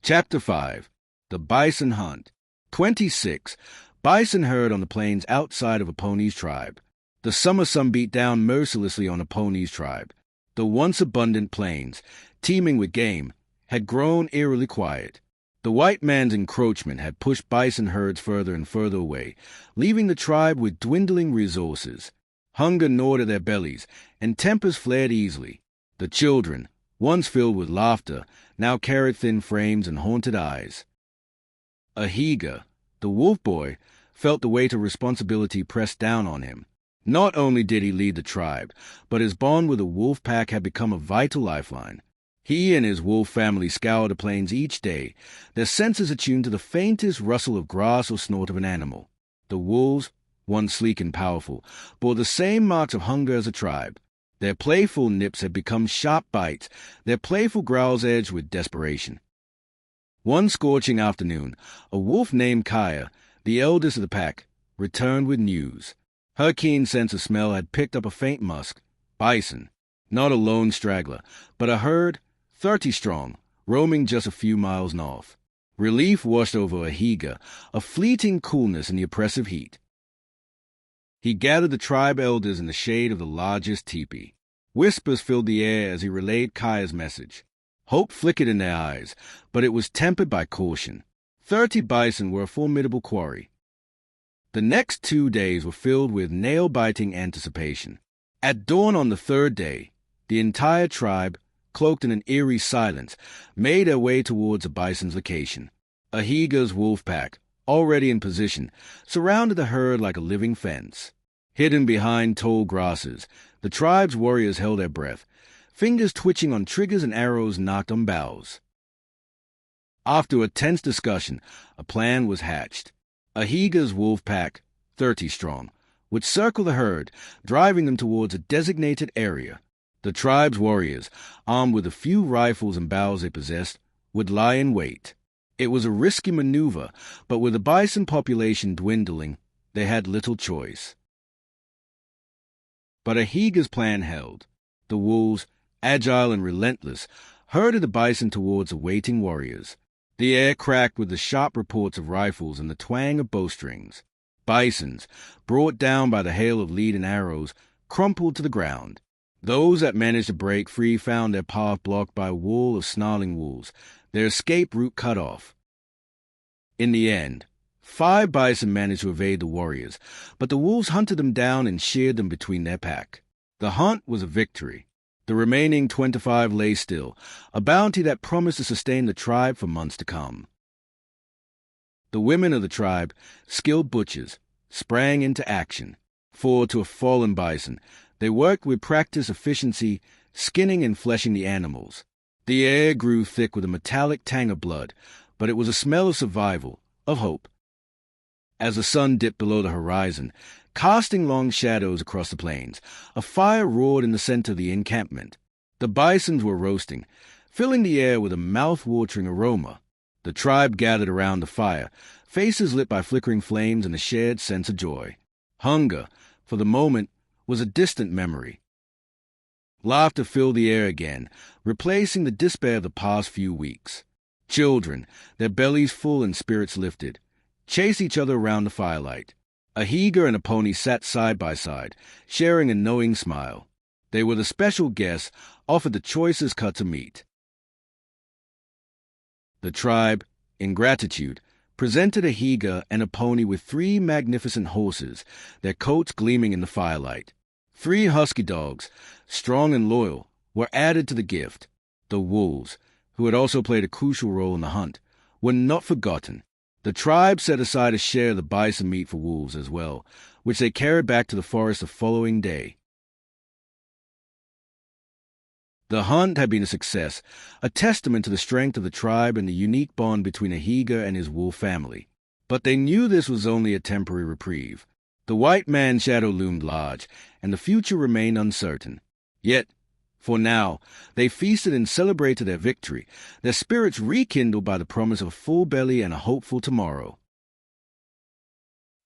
Chapter 5. The Bison Hunt. 26. Bison herd on the plains outside of a pony's tribe. The summer sun beat down mercilessly on a pony's tribe. The once abundant plains, teeming with game, had grown eerily quiet. The white man's encroachment had pushed bison herds further and further away, leaving the tribe with dwindling resources. Hunger gnawed at their bellies, and tempers flared easily. The children, once filled with laughter, now carried thin frames and haunted eyes. Ahiga, the wolf boy, felt the weight of responsibility pressed down on him. Not only did he lead the tribe, but his bond with the wolf pack had become a vital lifeline. He and his wolf family scoured the plains each day, their senses attuned to the faintest rustle of grass or snort of an animal. The wolves, once sleek and powerful, bore the same marks of hunger as the tribe. Their playful nips had become sharp bites, their playful growls edged with desperation. One scorching afternoon, a wolf named Kaya, the eldest of the pack, returned with news. Her keen sense of smell had picked up a faint musk. Bison, not a lone straggler, but a herd, 30 strong, roaming just a few miles north. Relief washed over Ahiga, a fleeting coolness in the oppressive heat. He gathered the tribe elders in the shade of the largest teepee. Whispers filled the air as he relayed Kaya's message. Hope flickered in their eyes, but it was tempered by caution. 30 bison were a formidable quarry. The next 2 days were filled with nail-biting anticipation. At dawn on the third day, the entire tribe, cloaked in an eerie silence, made their way towards the bison's location. Ahiga's wolf pack, already in position, surrounded the herd like a living fence. Hidden behind tall grasses, the tribe's warriors held their breath, fingers twitching on triggers and arrows knocked on bows. After a tense discussion, a plan was hatched. Ahiga's wolf pack, 30 strong, would circle the herd, driving them towards a designated area. The tribe's warriors, armed with the few rifles and bows they possessed, would lie in wait. It was a risky maneuver, but with the bison population dwindling, they had little choice. But Ahiga's plan held. The wolves, agile and relentless, herded the bison towards the waiting warriors. The air cracked with the sharp reports of rifles and the twang of bowstrings. Bisons, brought down by the hail of lead and arrows, crumpled to the ground. Those that managed to break free found their path blocked by a wall of snarling wolves, their escape route cut off. In the end, 5 bison managed to evade the warriors, but the wolves hunted them down and sheared them between their pack. The hunt was a victory. The remaining 25 lay still, a bounty that promised to sustain the tribe for months to come. The women of the tribe, skilled butchers, sprang into action. For to a fallen bison, they worked with practiced efficiency, skinning and fleshing the animals. The air grew thick with a metallic tang of blood, but it was a smell of survival, of hope. As the sun dipped below the horizon, casting long shadows across the plains, a fire roared in the center of the encampment. The bisons were roasting, filling the air with a mouth-watering aroma. The tribe gathered around the fire, faces lit by flickering flames and a shared sense of joy. Hunger, for the moment, was a distant memory. Laughter filled the air again, replacing the despair of the past few weeks. Children, their bellies full and spirits lifted, chased each other around the firelight. Ahiga and a pony sat side by side, sharing a knowing smile. They were the special guests offered the choicest cuts of meat. The tribe, in gratitude, presented Ahiga and a pony with 3 magnificent horses, their coats gleaming in the firelight. 3 husky dogs, strong and loyal, were added to the gift. The wolves, who had also played a crucial role in the hunt, were not forgotten. The tribe set aside a share of the bison meat for wolves as well, which they carried back to the forest the following day. The hunt had been a success, a testament to the strength of the tribe and the unique bond between Ahiga and his wolf family. But they knew this was only a temporary reprieve. The white man's shadow loomed large, and the future remained uncertain. Yet, for now, they feasted and celebrated their victory, their spirits rekindled by the promise of a full belly and a hopeful tomorrow.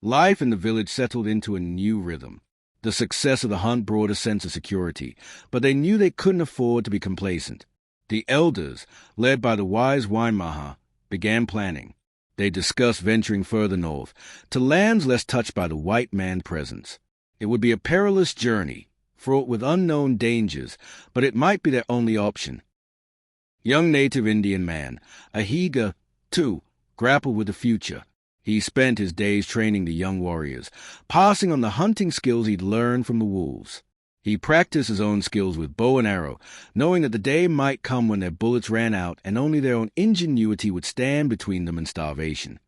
Life in the village settled into a new rhythm. The success of the hunt brought a sense of security, but they knew they couldn't afford to be complacent. The elders, led by the wise Waimaha, began planning. They discussed venturing further north, to lands less touched by the white man's presence. It would be a perilous journey, fraught with unknown dangers, but it might be their only option. Young native Indian man, Ahiga, too, grappled with the future. He spent his days training the young warriors, passing on the hunting skills he'd learned from the wolves. He practiced his own skills with bow and arrow, knowing that the day might come when their bullets ran out and only their own ingenuity would stand between them and starvation.